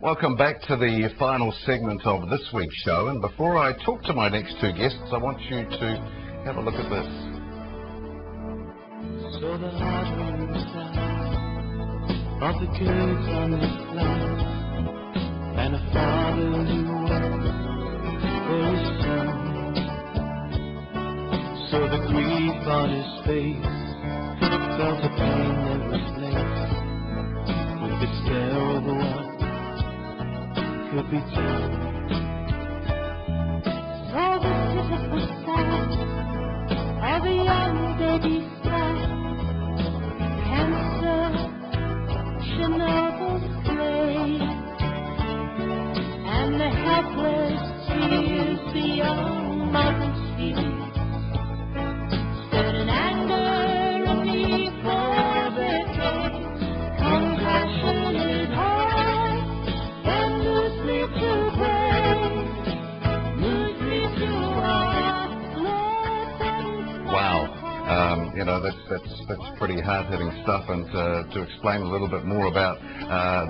Welcome back to the final segment of this week's show, and before I talk to my next two guests, I want you to have a look at this. So the heart inside of the kids on this land, and a father who wept for his son. So the grief on his face felt the pain that was laced with this terrible one. Could be true. All the pitiful sight of a young baby's sight, cancer, Chernobyl's flame, and the helpless tears beyond mother's feet, stood in anger of me for their pain, compassionate heart, and lose me to grace, lose me to our Lord. Wow. You know, that's pretty hard-hitting stuff, and to explain a little bit more about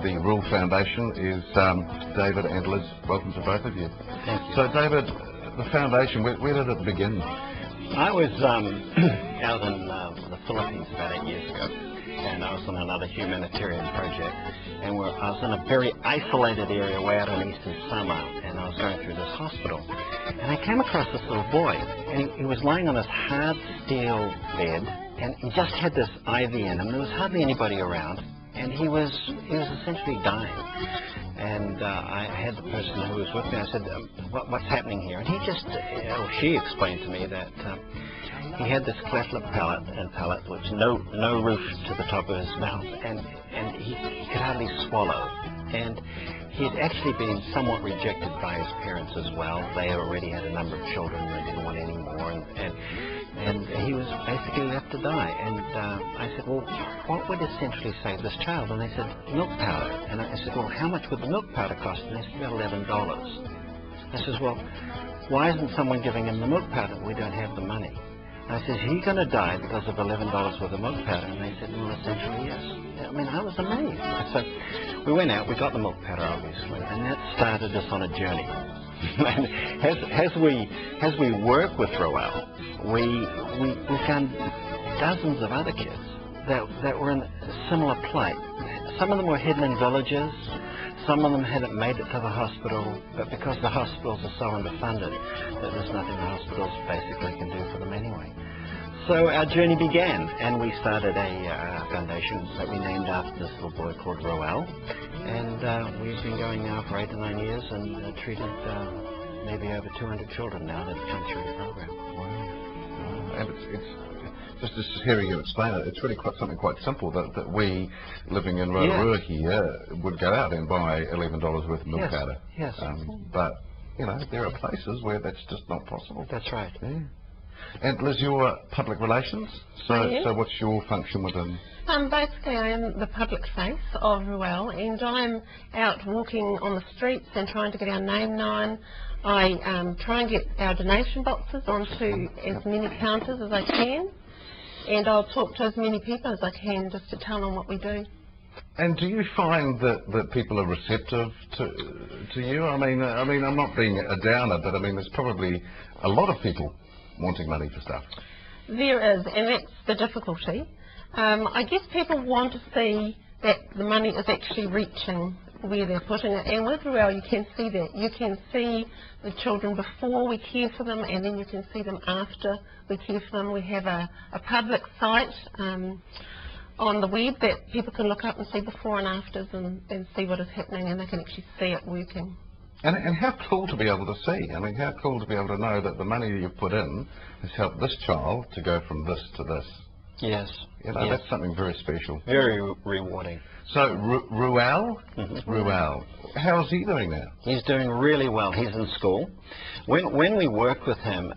the Ruel Foundation is David and Liz. Welcome to both of you. Thank you. So, David, the foundation, where did it begin? I was out in the Philippines about 8 years ago, and I was on another humanitarian project, and I was in a very isolated area way out in eastern Samoa, and I was going through this hospital, and I came across this little boy, and he was lying on this hard steel bed, and he just had this IV in him. There was hardly anybody around, and he was essentially dying. And I had the person who was with me. I said, "What's happening here?" And he just, she explained to me that he had this cleft lip palate, which no roof to the top of his mouth, and he could hardly swallow. And he had actually been somewhat rejected by his parents as well. They already had a number of children and they didn't want any more, and he was basically left to die. And I said, "Well, what would essentially save this child?" And they said, "Milk powder." And I said, "Well, how much would the milk powder cost?" And they said, "About $11. I said, "Well, why isn't someone giving him the milk powder? We don't have the money." I said, "Is he going to die because of $11 worth of milk powder?" And they said, "Well, essentially, yes." I mean, I was amazed. So we went out, we got the milk powder, obviously, and that started us on a journey. And as we work with Roel, we found dozens of other kids that were in a similar plight. Some of them were hidden in villages. Some of them hadn't made it to the hospital, but because the hospitals are so underfunded, there's nothing the hospitals basically can do for them anyway. So our journey began, and we started a foundation that we named after this little boy called Roel, and we've been going now for 8 to 9 years and treated maybe over 200 children now that have come through the program. Wow. And it's just hearing you explain it, it's really something quite simple that we, living in Rotorua here, would go out and buy $11 worth of milk powder. Yes. But, you know, there are places where that's just not possible. That's right. Yeah. And Liz, you're public relations, so what's your function within? Basically, I am the public face of Ruel, and I'm out walking on the streets and trying to get our name known. I try and get our donation boxes onto as many counters as I can, and I'll talk to as many people as I can just to tell them what we do. And do you find that people are receptive to you? I mean, I'm not being a downer, but I mean, there's probably a lot of people wanting money for stuff. There is, and that's the difficulty. I guess people want to see that the money is actually reaching where they're putting it, and with Ruel you can see that. You can see the children before we care for them, and then you can see them after we care for them. We have a public site on the web that people can look up and see before and afters and see what is happening, and they can actually see it working. And how cool to be able to see. I mean, how cool to be able to know that the money you've put in has helped this child to go from this to this. Yes. You know, that's something very special. Very rewarding. So, Ruel? Ruel. How's he doing now? He's doing really well. He's in school. When we worked with him,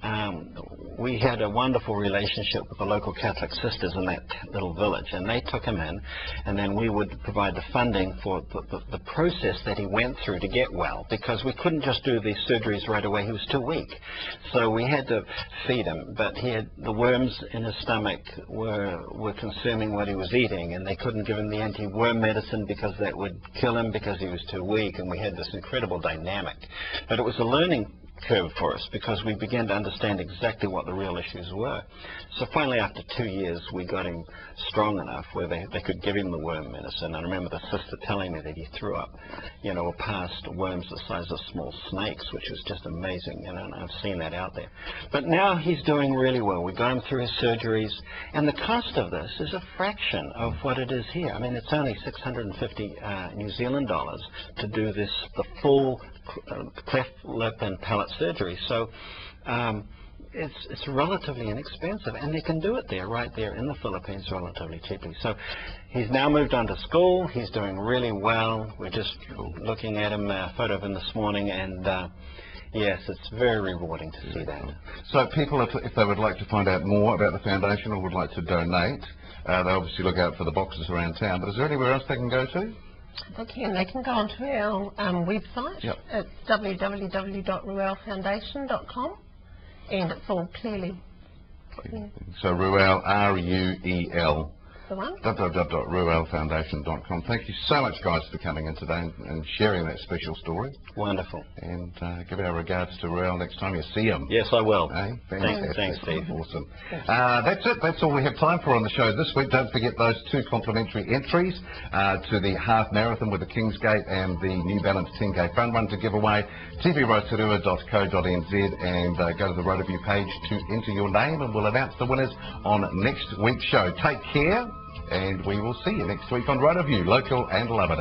we had a wonderful relationship with the local Catholic sisters in that little village, and they took him in, and then we would provide the funding for the process that he went through to get well, because we couldn't just do these surgeries right away. He was too weak. So we had to feed him, but he had the worms in his stomach were consuming what he was eating, and they couldn't give him the anti-worm medicine because that would kill him because he was too weak, and we had this incredible dynamic. But it was a learning curve for us because we began to understand exactly what the real issues were. So finally, after 2 years, we got him strong enough where they could give him the worm medicine. I remember the sister telling me that he threw up, past worms the size of small snakes, which was just amazing, and I've seen that out there. But now he's doing really well. We got him through his surgeries, and the cost of this is a fraction of what it is here. I mean, it's only 650 New Zealand dollars to do the full cleft lip and palate surgery. So it's relatively inexpensive, and they can do it right there in the Philippines relatively cheaply. So he's now moved on to school. He's doing really well. We're just looking at him, a photo of him this morning, and yes, it's very rewarding to see that. So people, if they would like to find out more about the foundation or would like to donate, they obviously look out for the boxes around town, but is there anywhere else they can go to? They can go onto our website. Yep. It's www.ruelfoundation.com, and it's all clearly. Yeah. So Ruel, R-U-E-L. The one. www.ruelfoundation.com. Thank you so much, guys, for coming in today and sharing that special story. Wonderful. And give our regards to Ruel next time you see him. Yes, I will. Hey, thanks, Steve. Awesome. That's it. That's all we have time for on the show this week. Don't forget those 2 complimentary entries to the half marathon with the Kingsgate and the New Balance 10K fun run to give away. tvrotorua.co.nz and go to the Rotoview page to enter your name, and we'll announce the winners on next week's show. Take care, and we will see you next week on Rotoview, local and love it.